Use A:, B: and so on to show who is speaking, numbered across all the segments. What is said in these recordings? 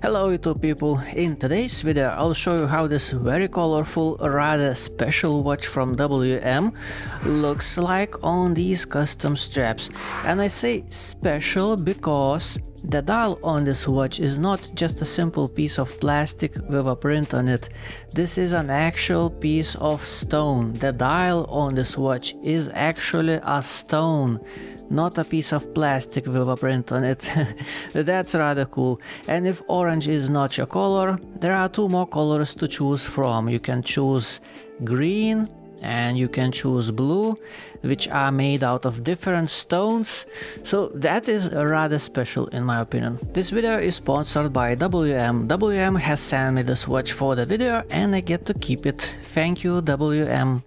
A: Hello YouTube people, in today's video I'll show you how this very colorful, rather special watch from WM looks like on these custom straps. And I say special because the dial on this watch is not just a simple piece of plastic with a print on it. This is an actual piece of stone. The dial on this watch is actually a stone, not a piece of plastic with a print on it. That's rather cool. And if orange is not your color, there are two more colors to choose from. You can choose green and you can choose blue, which are made out of different stones. So that is rather special in my opinion. This video is sponsored by WM. WM has sent me this watch for the video and I get to keep it. Thank you, WM.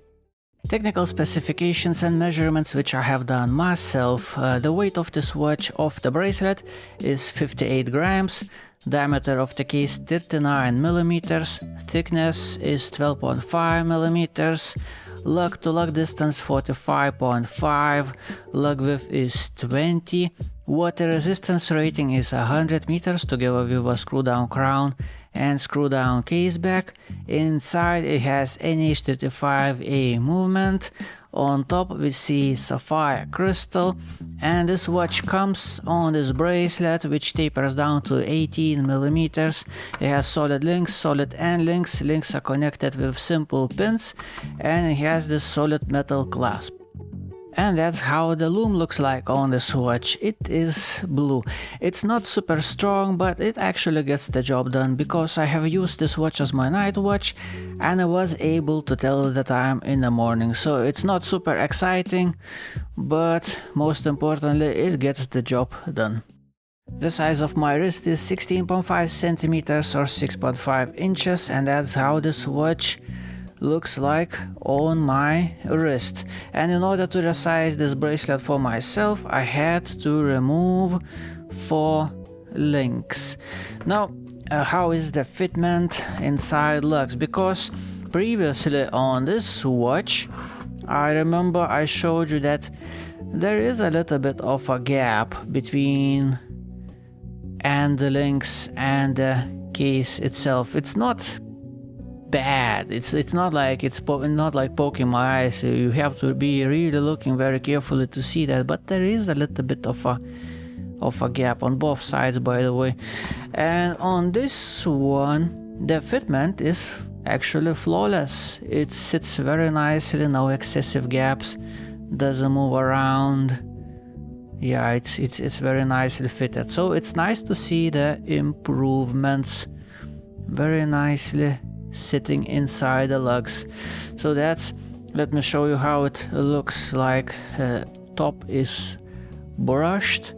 A: Technical specifications and measurements which I have done myself. The weight of this watch of the bracelet is 58 grams, diameter of the case 39 millimeters, thickness is 12.5 millimeters, lug to lug distance 45.5, lug width is 20, water resistance rating is 100 meters together with a screw down crown and screw down case back. Inside it has NH35A movement. On top we see sapphire crystal, and this watch comes on this bracelet which tapers down to 18 millimeters. It has solid links, solid end links. Links are connected with simple pins, and it has this solid metal clasp. And that's how the lume looks like on this watch. It is blue. It's not super strong, but it actually gets the job done because I have used this watch as my night watch and I was able to tell the time in the morning. So it's not super exciting, but most importantly, it gets the job done. The size of my wrist is 16.5 centimeters or 6.5 inches, and that's how this watch looks like on my wrist. And in order to resize this bracelet for myself, I had to remove 4 links. Now, how is the fitment inside lugs? Because previously on this watch, I remember I showed you that there is a little bit of a gap between the links and the case itself. It's not bad. It's not like not like poking my eyes. So you have to be really looking very carefully to see that. But there is a little bit of a gap on both sides, by the way. And on this one, the fitment is actually flawless. It sits very nicely, no excessive gaps, doesn't move around. Yeah, it's very nicely fitted. So it's nice to see the improvements. Very nicely sitting inside the lugs. So let me show you how it looks like. Top is brushed,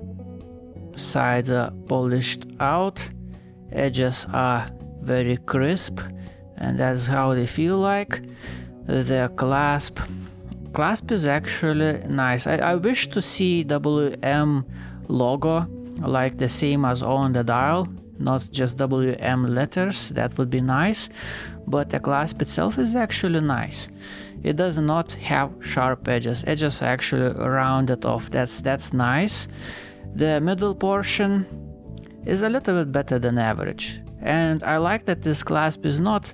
A: sides are polished out, edges are very crisp, and that's how they feel like. The clasp is actually nice. I wish to see WM logo like the same as on the dial, not just WM letters. That would be nice, but the clasp itself is actually nice. It does not have sharp edges. Edges are actually rounded off. That's nice. The middle portion is a little bit better than average, and I like that this clasp is not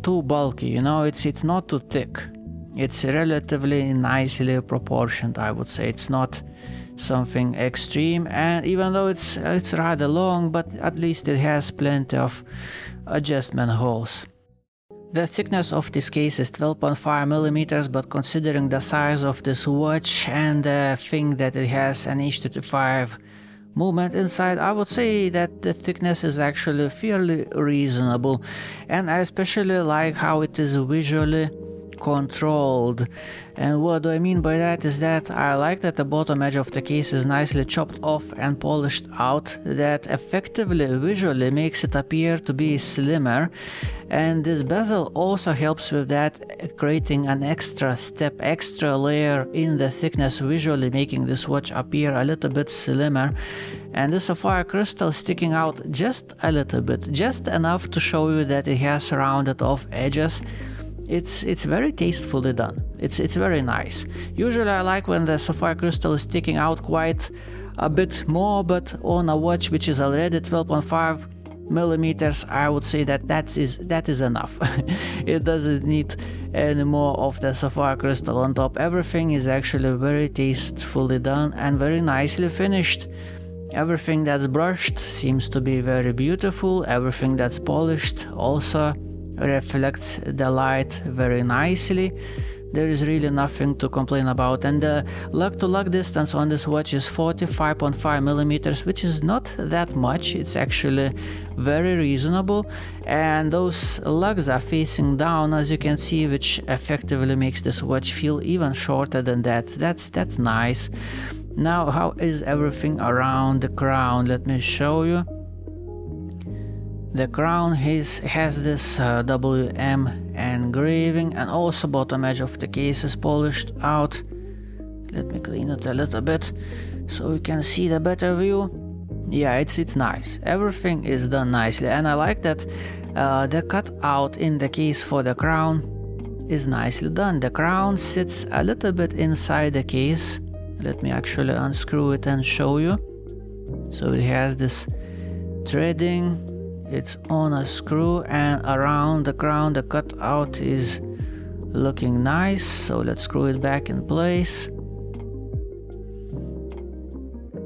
A: too bulky. You know, it's not too thick. It's relatively nicely proportioned, I would say. It's not something extreme, and even though it's rather long, but at least it has plenty of adjustment holes. The thickness of this case is 12.5 millimeters, but considering the size of this watch and the thing that it has an H35 movement inside, I would say that the thickness is actually fairly reasonable. And I especially like how it is visually controlled. And what do I mean by that is that I like that the bottom edge of the case is nicely chopped off and polished out. That effectively visually makes it appear to be slimmer, and this bezel also helps with that, creating an extra step, extra layer in the thickness, visually making this watch appear a little bit slimmer. And the sapphire crystal sticking out just a little bit, just enough to show you that it has rounded off edges. It's very tastefully done. It's very nice. Usually I like when the sapphire crystal is sticking out quite a bit more, but on a watch which is already 12.5 millimeters, I would say that is enough. It doesn't need any more of the sapphire crystal on top. Everything is actually very tastefully done and very nicely finished. Everything that's brushed seems to be very beautiful. Everything that's polished also reflects the light very nicely. There is really nothing to complain about, and the lug-to-lug distance on this watch is 45.5 millimeters, which is not that much. It's actually very reasonable, and those lugs are facing down, as you can see, which effectively makes this watch feel even shorter than that. That's nice. Now, how is everything around the crown? Let me show you. The crown has this WM engraving, and also bottom edge of the case is polished out. Let me clean it a little bit so you can see the better view. Yeah, it's nice. Everything is done nicely, and I like that the cutout in the case for the crown is nicely done. The crown sits a little bit inside the case. Let me actually unscrew it and show you. So it has this threading. It's on a screw, and around the crown the cutout is looking nice. So let's screw it back in place.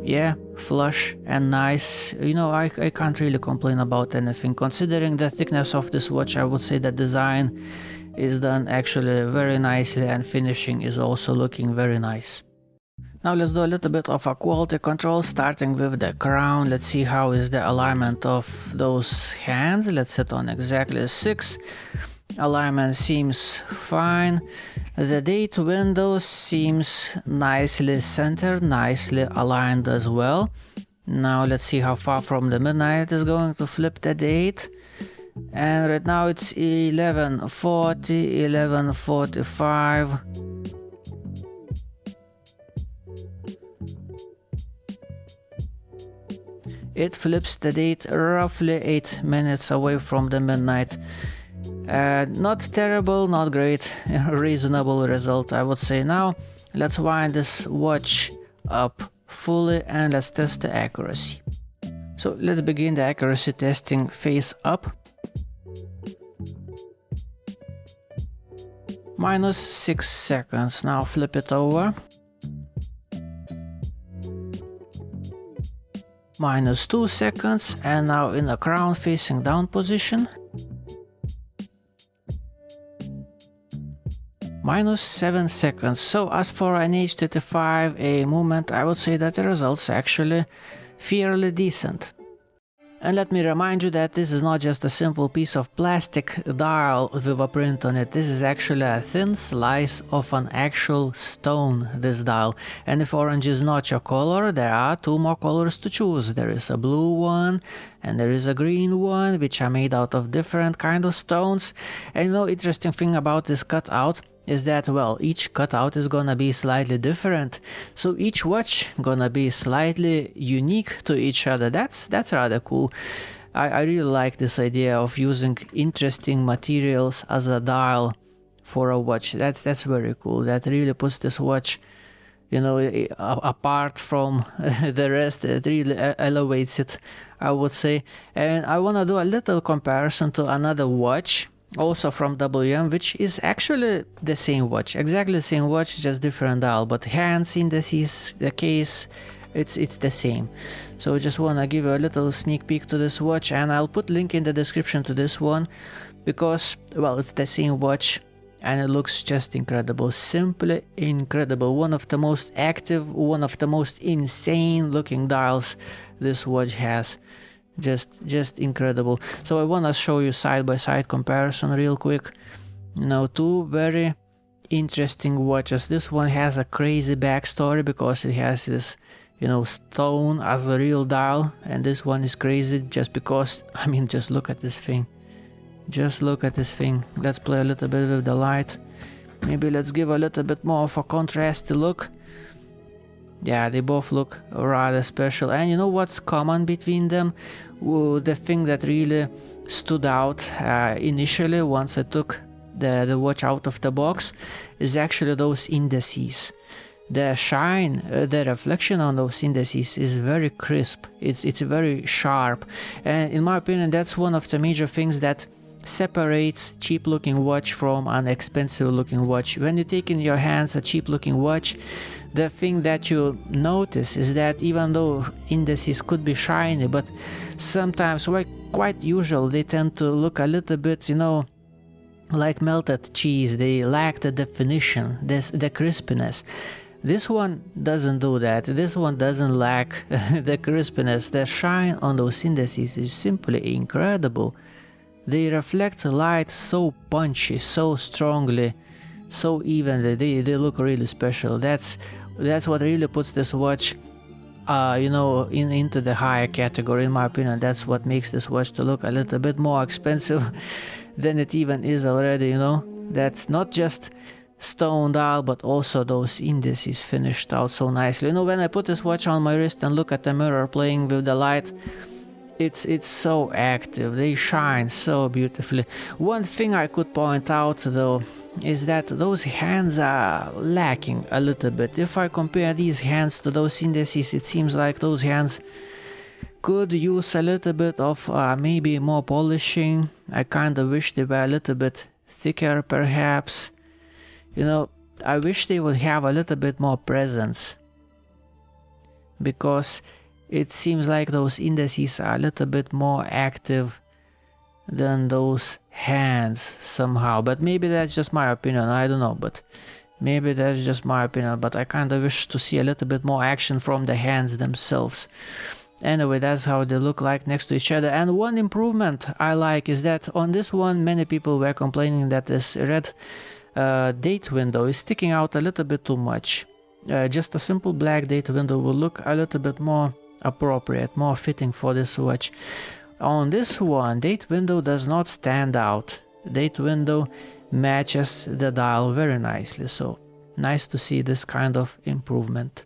A: Yeah, flush and nice. You know, I can't really complain about anything. Considering the thickness of this watch, I would say the design is done actually very nicely, and finishing is also looking very nice. Now let's do a little bit of a quality control, starting with the crown. Let's see how is the alignment of those hands. Let's set on exactly 6. Alignment seems fine. The date window seems nicely centered, nicely aligned as well. Now let's see how far from the midnight is going to flip the date. And right now it's 11:40, 11:45. It flips the date roughly 8 minutes away from the midnight. Not terrible, not great, reasonable result, I would say. Now let's wind this watch up fully and let's test the accuracy. So let's begin the accuracy testing face up. -6 seconds. Now flip it over. -2 seconds, and now in the crown facing down position. -7 seconds. So as for an H35A movement, I would say that the results actually fairly decent. And let me remind you that this is not just a simple piece of plastic dial with a print on it. This is actually a thin slice of an actual stone, this dial. And if orange is not your color, there are 2 more colors to choose. There is a blue one and there is a green one, which are made out of different kind of stones. And you know, interesting thing about this cutout is that, well, each cutout is gonna be slightly different, so each watch gonna be slightly unique to each other. That's rather cool. I really like this idea of using interesting materials as a dial for a watch. That's very cool. That really puts this watch, you know, apart from the rest. It really elevates it, I would say. And I want to do a little comparison to another watch, also from WM, which is actually the same watch, exactly the same watch, just different dial, but hands, indices, the case, it's the same. So I just want to give you a little sneak peek to this watch, and I'll put link in the description to this one because, well, it's the same watch and it looks just incredible, simply incredible. One of the most active, one of the most insane looking dials this watch has. Just incredible. So I want to show you side-by-side comparison real quick. You know, 2 very interesting watches. This one has a crazy backstory because it has this, you know, stone as a real dial, and this one is crazy just because, I mean, just look at this thing. Just look at this thing. Let's play a little bit with the light. Maybe let's give a little bit more of a contrasty look. Yeah, they both look rather special. And you know what's common between them? The thing that really stood out initially once I took the watch out of the box is actually those indices. the shine, the reflection on those indices is very crisp. It's very sharp, and in my opinion, that's one of the major things that separates cheap looking watch from an expensive looking watch. When you take in your hands a cheap looking watch, the thing that you notice is that even though indices could be shiny, but sometimes, like quite usual, they tend to look a little bit, you know, like melted cheese. They lack the definition, the crispiness. This one doesn't do that. This one doesn't lack the crispiness. The shine on those indices is simply incredible. They reflect light so punchy, so strongly, so evenly. They look really special. That's what really puts this watch, you know, into the higher category, in my opinion. That's what makes this watch to look a little bit more expensive than it even is already, you know. That's not just stone dial, but also those indices finished out so nicely. You know, when I put this watch on my wrist and look at the mirror playing with the light, it's so active. They shine so beautifully. One thing I could point out though is that those hands are lacking a little bit. If I compare these hands to those indices, it seems like those hands could use a little bit of maybe more polishing. I kind of wish they were a little bit thicker perhaps. You know, I wish they would have a little bit more presence, because it seems like those indices are a little bit more active than those hands somehow. But maybe that's just my opinion, I don't know, but maybe that's just my opinion. But I kind of wish to see a little bit more action from the hands themselves. Anyway, that's how they look like next to each other. And one improvement I like is that on this one, many people were complaining that this red date window is sticking out a little bit too much. Just a simple black date window will look a little bit more appropriate, more fitting for this watch. On this one, date window does not stand out. Date window matches the dial very nicely, so nice to see this kind of improvement.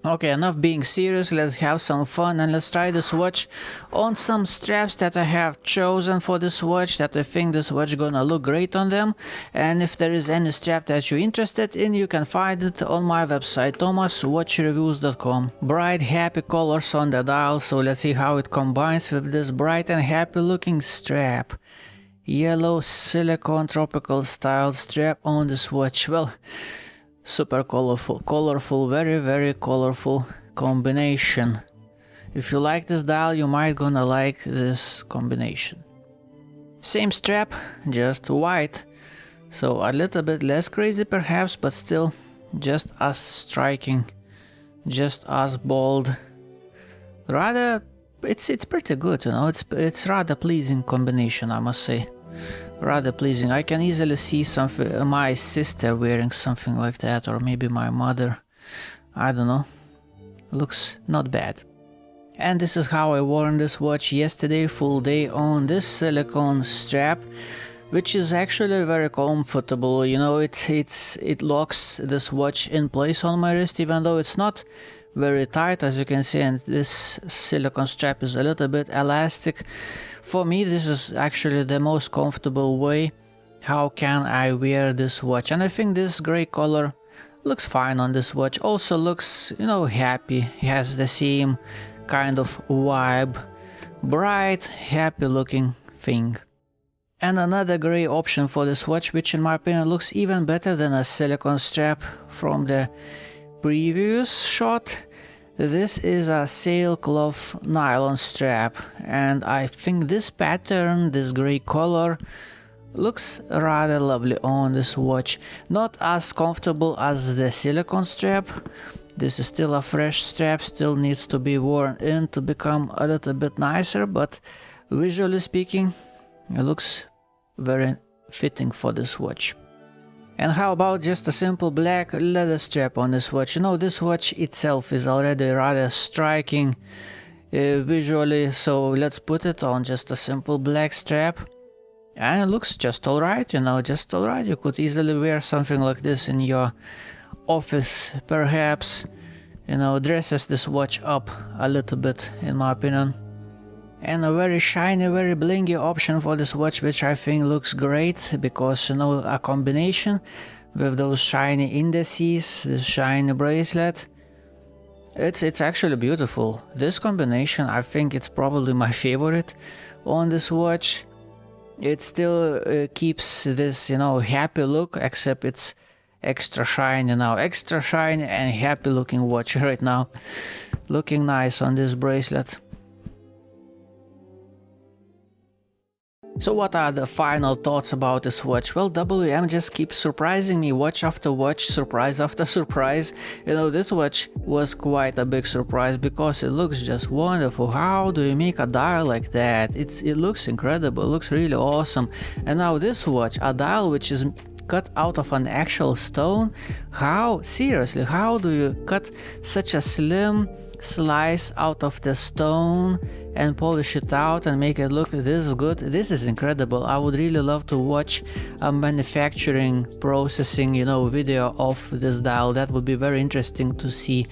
A: Okay, enough being serious, let's have some fun and let's try this watch on some straps that I have chosen for this watch, that I think this watch gonna look great on them. And if there is any strap that you're interested in, you can find it on my website, thomaswatchreviews.com. Bright happy colors on the dial, so let's see how it combines with this bright and happy looking strap. Yellow silicone tropical style strap on this watch. Well, super colorful, very colorful combination. If you like this dial, you might gonna like this combination. Same strap, just white, so a little bit less crazy perhaps, but still just as striking, just as bold. Rather, it's pretty good, you know. It's rather pleasing combination, I must say. Rather pleasing. I can easily see my sister wearing something like that, or maybe my mother. I don't know. Looks not bad. And this is how I wore this watch yesterday, full day on this silicone strap, which is actually very comfortable. You know, it locks this watch in place on my wrist, even though it's not very tight, as you can see, and this silicone strap is a little bit elastic. For me, this is actually the most comfortable way how can I wear this watch, and I think this gray color looks fine on this watch. Also looks, you know, happy, has the same kind of vibe, bright, happy looking thing. And another gray option for this watch, which in my opinion looks even better than a silicone strap from the previous shot. This is a sailcloth nylon strap, and I think this pattern, this gray color, looks rather lovely on this watch. Not as comfortable as the silicone strap. This is still a fresh strap, still needs to be worn in to become a little bit nicer, but visually speaking, it looks very fitting for this watch. And how about just a simple black leather strap on this watch? You know, this watch itself is already rather striking visually, so let's put it on just a simple black strap. And it looks just alright, you know, just alright. You could easily wear something like this in your office, perhaps. You know, dresses this watch up a little bit, in my opinion. and a very shiny, very blingy option for this watch, which I think looks great because, you know, a combination with those shiny indices, this shiny bracelet. It's actually beautiful. This combination, I think it's probably my favorite on this watch. It still keeps this, you know, happy look, except it's extra shiny now. Extra shiny and happy looking watch right now. Looking nice on this bracelet. So what are the final thoughts about this watch? Well, WM just keeps surprising me watch after watch, surprise after surprise. You know, this watch was quite a big surprise because it looks just wonderful. How do you make a dial like that? It looks incredible, it looks really awesome. And now this watch, a dial which is cut out of an actual stone. How? Seriously, how do you cut such a slim slice out of the stone and polish it out and make it look this good? This is incredible. I would really love to watch a manufacturing processing, you know, video of this dial. That would be very interesting to see.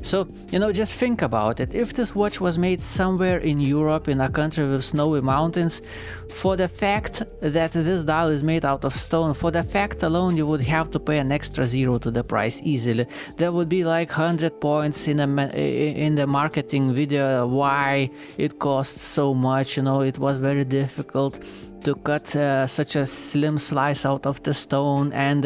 A: So, you know, just think about it. If this watch was made somewhere in Europe, in a country with snowy mountains, for the fact that this dial is made out of stone, for the fact alone, you would have to pay an extra zero to the price easily. There would be like 100 points in the marketing video why it costs so much. You know, it was very difficult to cut such a slim slice out of the stone, and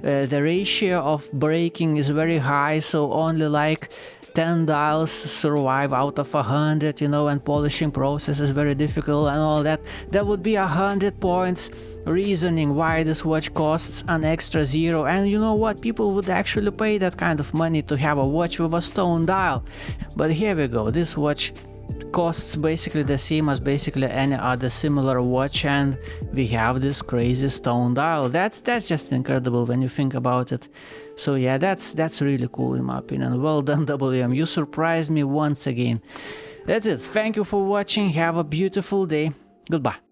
A: the ratio of breaking is very high, so only like 10 dials survive out of 100, you know, and polishing process is very difficult and all that. There would be 100 points reasoning why this watch costs an extra zero. And you know what, people would actually pay that kind of money to have a watch with a stone dial. But here we go, this watch costs basically the same as basically any other similar watch, and we have this crazy stone dial. That's just incredible when you think about it. So yeah, that's really cool in my opinion. Well done, WM, you surprised me once again. That's it, thank you for watching, have a beautiful day, goodbye.